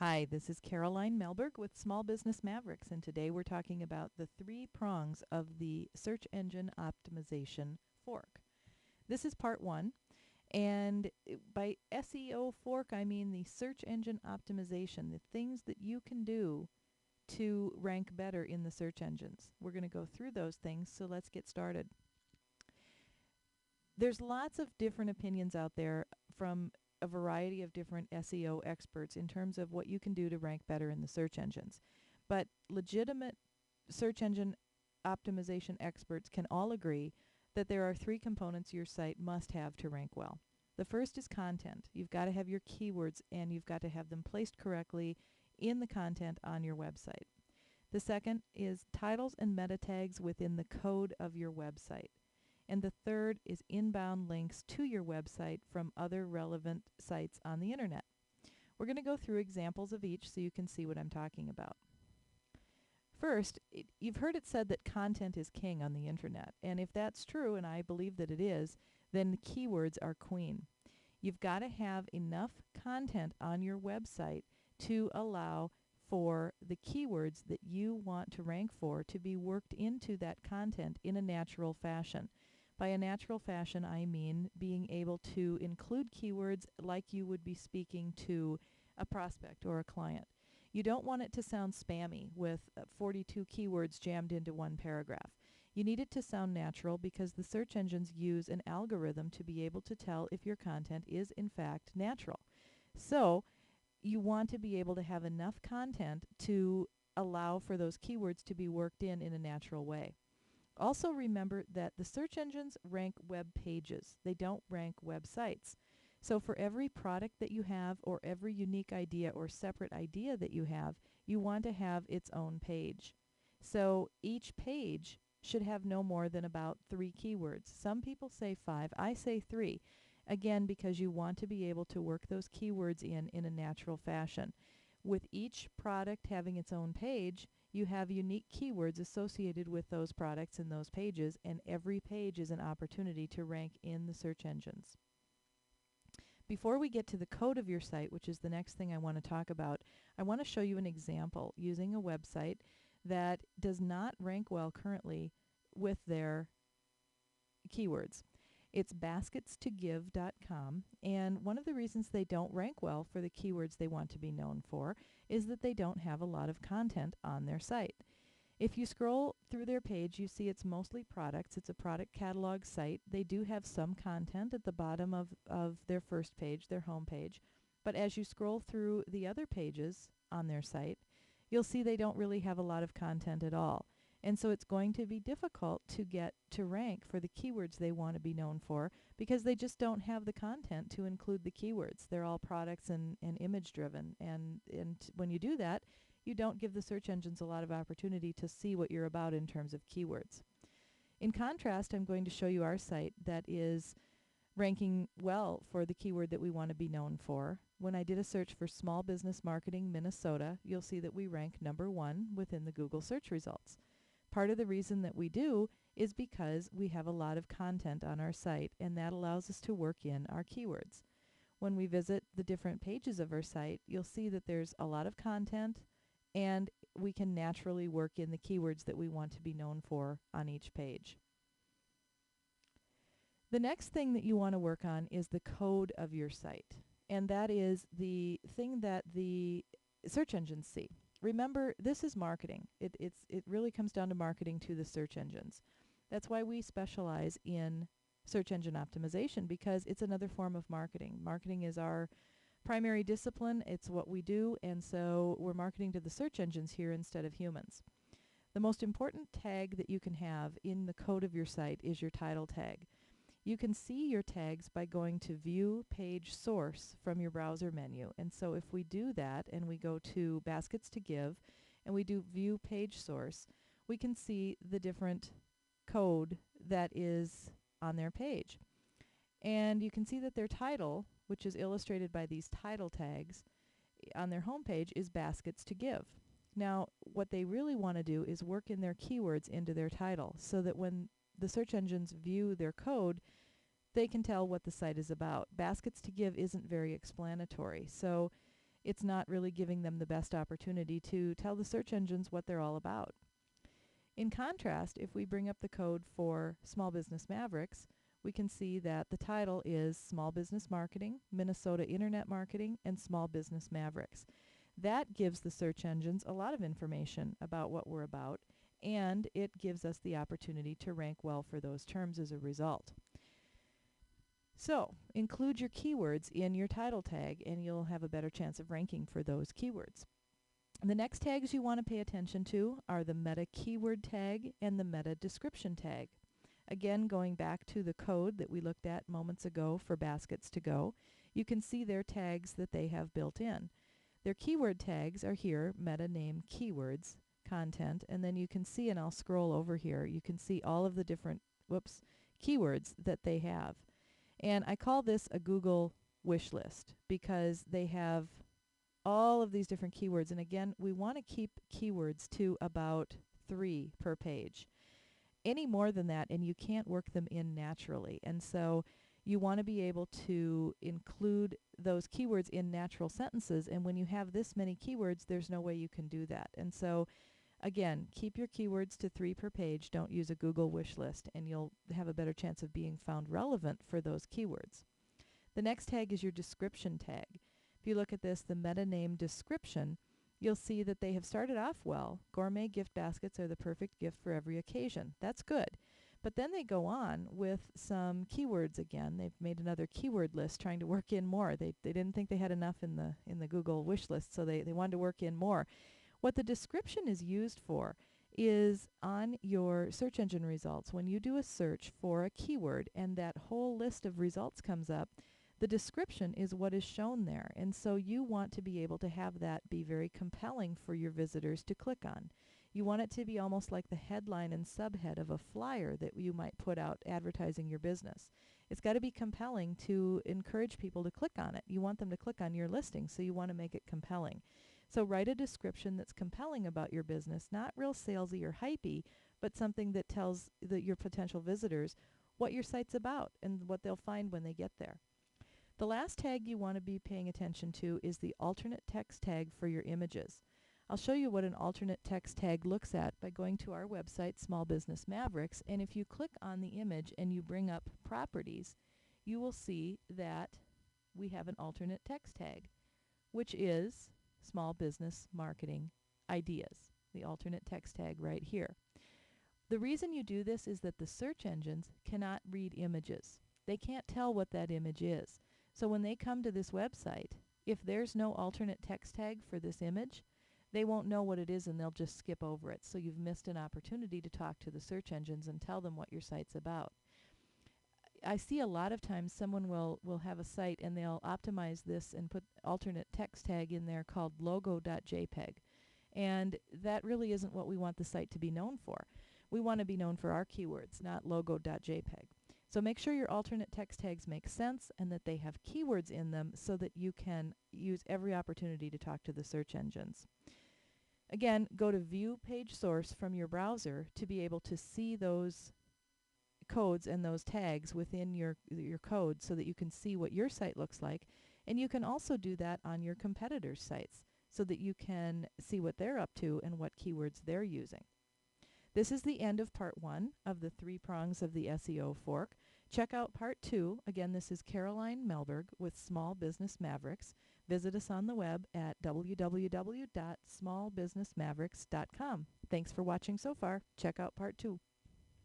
Hi, this is Caroline Melberg with Small Business Mavericks, and today we're talking about the three prongs of the search engine optimization fork. This is part one, and by SEO fork I mean the search engine optimization, the things that you can do to rank better in the search engines. We're going to go through those things, so let's get started. There's lots of different opinions out there from a variety of different SEO experts in terms of what you can do to rank better in the search engines. But legitimate search engine optimization experts can all agree that there are three components your site must have to rank well. The first is content. You've got to have your keywords and you've got to have them placed correctly in the content on your website. The second is titles and meta tags within the code of your website. And the third is inbound links to your website from other relevant sites on the internet. We're going to go through examples of each so you can see what I'm talking about. First, you've heard it said that content is king on the internet. And if that's true, and I believe that it is, then the keywords are queen. You've got to have enough content on your website to allow for the keywords that you want to rank for to be worked into that content in a natural fashion. By a natural fashion, I mean being able to include keywords like you would be speaking to a prospect or a client. You don't want it to sound spammy with 42 keywords jammed into one paragraph. You need it to sound natural because the search engines use an algorithm to be able to tell if your content is in fact natural. So you want to be able to have enough content to allow for those keywords to be worked in a natural way. Also remember that the search engines rank web pages. They don't rank websites. So for every product that you have or every unique idea or separate idea that you want to have its own page. So each page should have no more than about 3 keywords. Some people say 5. I say 3. Again, because you want to be able to work those keywords in a natural fashion. With each product having its own page, you have unique keywords associated with those products and those pages, and every page is an opportunity to rank in the search engines. Before we get to the code of your site, which is the next thing I want to talk about, I want to show you an example using a website that does not rank well currently with their keywords. It's basketstogive.com, and one of the reasons they don't rank well for the keywords they want to be known for is that they don't have a lot of content on their site. If you scroll through their page, you see it's mostly products. It's a product catalog site. They do have some content at the bottom of their first page, their home page, but as you scroll through the other pages on their site, you'll see they don't really have a lot of content at all. And so it's going to be difficult to get to rank for the keywords they want to be known for because they just don't have the content to include the keywords. They're all products and image driven. And when you do that, you don't give the search engines a lot of opportunity to see what you're about in terms of keywords. In contrast, I'm going to show you our site that is ranking well for the keyword that we want to be known for. When I did a search for small business marketing Minnesota, you'll see that we rank number 1 within the Google search results. Part of the reason that we do is because we have a lot of content on our site, and that allows us to work in our keywords. When we visit the different pages of our site, you'll see that there's a lot of content, and we can naturally work in the keywords that we want to be known for on each page. The next thing that you want to work on is the code of your site, and that is the thing that the search engines see. Remember, this is marketing. It really comes down to marketing to the search engines. That's why we specialize in search engine optimization, because it's another form of marketing. Marketing is our primary discipline. It's what we do, and so we're marketing to the search engines here instead of humans. The most important tag that you can have in the code of your site is your title tag. You can see your tags by going to View Page Source from your browser menu. And so if we do that and we go to Baskets to Give and we do View Page Source, we can see the different code that is on their page. And you can see that their title, which is illustrated by these title tags on their home page, is Baskets to Give. Now, what they really want to do is work in their keywords into their title so that when the search engines view their code, they can tell what the site is about. Baskets to Give isn't very explanatory. So it's not really giving them the best opportunity to tell the search engines what they're all about. In contrast, if we bring up the code for Small Business Mavericks, we can see that the title is Small Business Marketing, Minnesota Internet Marketing, and Small Business Mavericks. That gives the search engines a lot of information about what we're about, and it gives us the opportunity to rank well for those terms as a result. So, include your keywords in your title tag, and you'll have a better chance of ranking for those keywords. The next tags you want to pay attention to are the meta keyword tag and the meta description tag. Again, going back to the code that we looked at moments ago for Baskets to Go, you can see their tags that they have built in. Their keyword tags are here, meta name keywords, content, and then you can see, and I'll scroll over here, you can see all of the different keywords that they have. And I call this a Google wish list because they have all of these different keywords. And again, we want to keep keywords to about 3 per page. Any more than that, and you can't work them in naturally. And so you want to be able to include those keywords in natural sentences. And when you have this many keywords, there's no way you can do that. And so again, keep your keywords to 3 per page. Don't use a Google wish list, and you'll have a better chance of being found relevant for those keywords. The next tag is your description tag. If you look at this, the meta name description, you'll see that they have started off well. Gourmet gift baskets are the perfect gift for every occasion. That's good. But then they go on with some keywords again. They've made another keyword list trying to work in more. They didn't think they had enough in the Google wish list, so they wanted to work in more. What the description is used for is on your search engine results. When you do a search for a keyword and that whole list of results comes up, the description is what is shown there. And so you want to be able to have that be very compelling for your visitors to click on. You want it to be almost like the headline and subhead of a flyer that you might put out advertising your business. It's got to be compelling to encourage people to click on it. You want them to click on your listing, so you want to make it compelling. So write a description that's compelling about your business, not real salesy or hypey, but something that tells your potential visitors what your site's about and what they'll find when they get there. The last tag you want to be paying attention to is the alternate text tag for your images. I'll show you what an alternate text tag looks at by going to our website, Small Business Mavericks, and if you click on the image and you bring up properties, you will see that we have an alternate text tag, which is Small Business Marketing Ideas, the alternate text tag right here. The reason you do this is that the search engines cannot read images. They can't tell what that image is. So when they come to this website, if there's no alternate text tag for this image, they won't know what it is and they'll just skip over it. So you've missed an opportunity to talk to the search engines and tell them what your site's about. I see a lot of times someone will have a site and they'll optimize this and put alternate text tag in there called logo.jpg. And that really isn't what we want the site to be known for. We want to be known for our keywords, not logo.jpg. So make sure your alternate text tags make sense and that they have keywords in them so that you can use every opportunity to talk to the search engines. Again, go to View Page Source from your browser to be able to see those codes and those tags within your code so that you can see what your site looks like. And you can also do that on your competitors' sites so that you can see what they're up to and what keywords they're using. This is the end of part 1 of the 3 prongs of the SEO fork. Check out part 2. Again, this is Caroline Melberg with Small Business Mavericks. Visit us on the web at www.smallbusinessmavericks.com. Thanks for watching so far. Check out part 2.